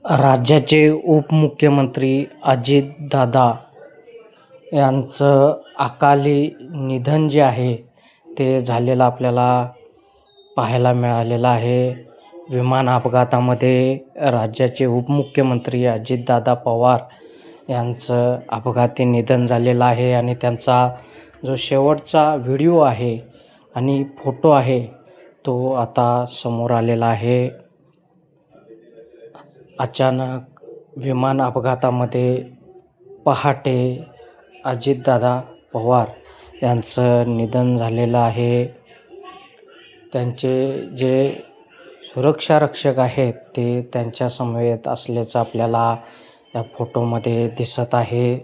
राज्याचे उपमुख्यमंत्री अजितदादा यांचं अकाली निधन जे आहे ते झालेलं आपल्याला पाहायला मिळालेलं आहे. विमान अपघातामध्ये राज्याचे उपमुख्यमंत्री अजितदादा पवार यांचं अपघाती निधन झालेलं आहे आणि त्यांचा जो शेवटचा व्हिडिओ आहे आणि फोटो आहे तो आता समोर आलेला आहे. अचानक विमान अपघातामध्ये पहाटे अजितदादा पवार यांचं निधन झालेलं आहे. त्यांचे जे सुरक्षा रक्षक आहेत ते त्यांच्या समवेत असल्याचं आपल्याला या फोटोमध्ये दिसत आहे.